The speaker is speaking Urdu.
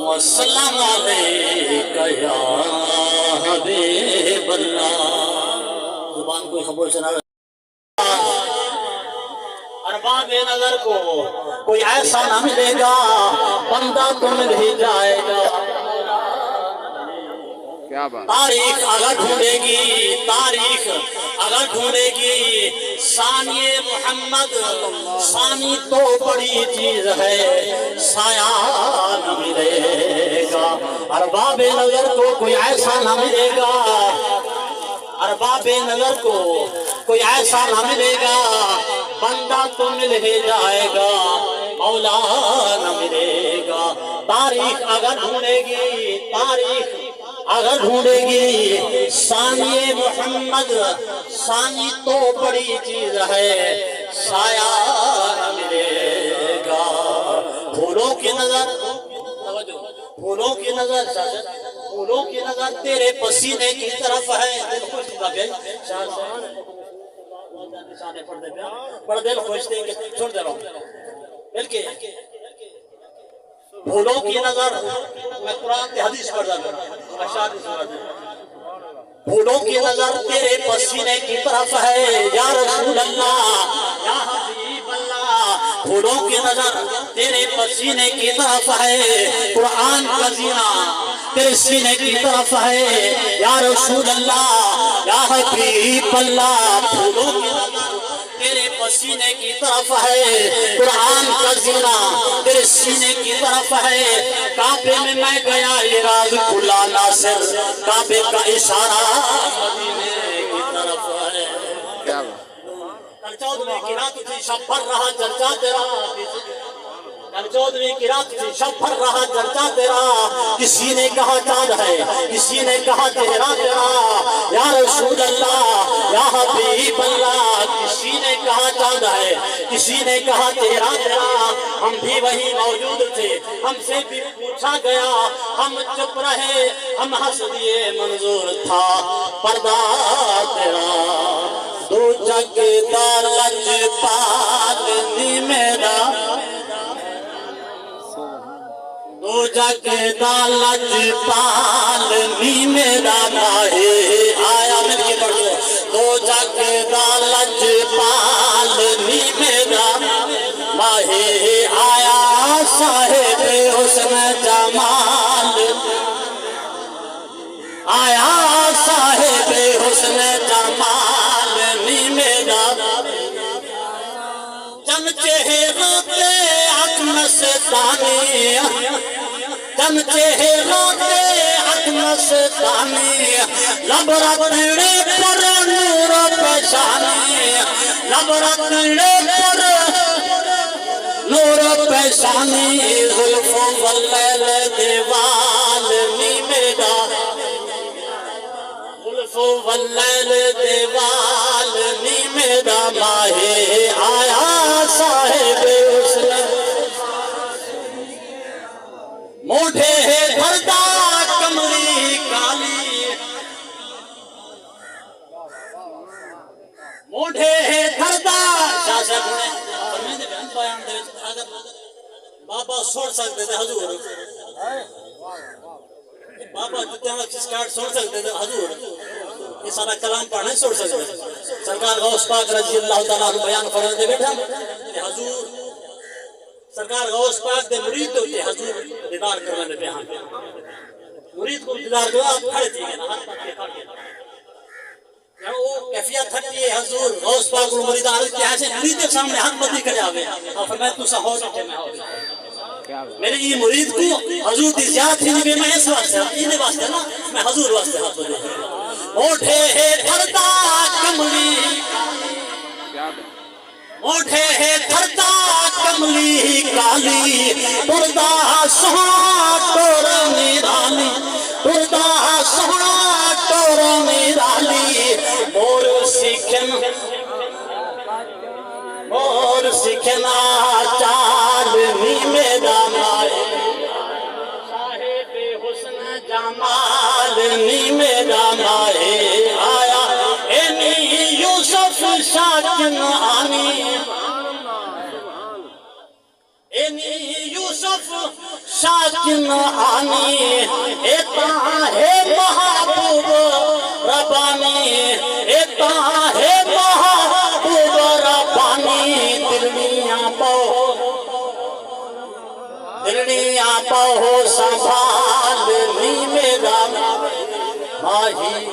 والسلام علیک یا حبیب اللہ. زبان کوئی خاموش نہ رہے. ارباب نظر کو کوئی ایسا نہ ملے گا بندہ تو مل ہی جائے گا. تاریخ اگر ڈھونڈے گی ثانی محمد ثانی تو بڑی چیز ہے سایہ نہ ملے گا. ارباب نظر کو کوئی ایسا نہ ملے گا ارباب نظر کو کوئی ایسا نہ ملے گا بندہ تو مل ہی جائے گا مولا نہ ملے گا. تاریخ اگر ڈھونڈے گی ثانی محمد ثانی تو بڑی چیز ہے سایہ نہ ملے گا. پھولوں کی نظر تیرے پسینے کی طرف ہے. بڑا دل خوش دے کے چھوڑ دے رہا ہوں. بلکہ پھولوں کی نظر میں قرآن کی حدیث پڑھ رہا ہوں. پھولوں کی نظر تیرے پسینے کی طرف ہے یا رسول اللہ یا حبیب اللہ. پھولوں کی نظر تیرے پسینے کی طرف ہے قرآن کا زینہ تیرے سینے کی طرف ہے یا رسول اللہ یا حبیب اللہ. پھولوں کی نظر تیرے پسینے کی طرف ہے قرآن کا زینہ تیرے سینے کی طرف ہے. کعبے میں میں گیا یہ راز کھلا ناصر کعبے کا اشارہ مدینے کی طرف ہے. چودھویں کی رات تھی شب بھر رہا چرچا تیرا چودھویں کی رات تھی شب بھر رہا چرچا تیرا. کسی نے کہا چاند ہے کسی نے کہا چہرہ تیرا یا رسول اللہ یا حبیب اللہ. کسی نے کہا چاند ہے کسی نے کہا چہرہ تیرا. ہم بھی وہی موجود تھے ہم سے بھی پوچھا گیا ہم چپ رہے ہم ہنس دیے منظور تھا پردہ تیرا. دو جگ دا لجپال نی میرا دو جگ دا لجپال نی میرا ماہی آیا. مل کے پڑھ دو. دو جگ دا لجپال نی میرا ماہی آیا صاحب حسن جمال آیا صاحب حسن جمال نی میرا. چم چہروں پہ اکمستانی لب رتڑے پر نور پیشانی لب رتڑے پر نور پیشانی. زلف واللیل دیوال نی میرا زلف واللیل دیوال نی میرا ماہی آیا صاحب حسن موٹھے ہے دھردا کملی کالی موٹھے ہے دھردا. شاہ صاحب نے فرمائے دے بیان دے اگر بابا سوڑ سکتے تھے حضور بابا جتنے وقت اس کارڈ سوڑ سکتے تھے حضور یہ سارا کلام پڑھنے سوڑ سکتے تھے. سرکار غوث پاک رضی اللہ تعالیٰ عنہ بیان فرمائے دے بیٹھا کہ حضور سرکار غوث پاک دے مرید ہوتے حضور دیدار کرنے میں بیان مرید کو دیدار کرنے آپ کھڑے تھے نا ہاتھ پاک کے کھڑے وہ کیفیت تھکتی ہے حضور غوث پاک کو مرید عرض کیا ہے مرید کے سامنے ہاتھ بدی کرے آگے اور فرمائے تو سا ہو سکتے میں ہو میرے یہ مرید کو حضور دی زیادہ تھی بھی میں اس واسطے انہیں واسطے نا میں حضور واسطے ہاتھ بدی اوٹھے ہے دھرتا کملی اوٹھے ہے دھرتا کملی کالی پردہ سہنا ٹور میرالی پردہ سہنا ٹور میرالی. مور سکھنا چال نی میرا مائے صاحب حسن جمال نی میرا مائے آیا اینی یوسف شاکن آنی اینی یوسف یوسف شاکن آنی ایتا ہے محبوب ربانی ایتا ہے محبوب ربانی دلنیاں پہو سنبھال لی میرا ماہی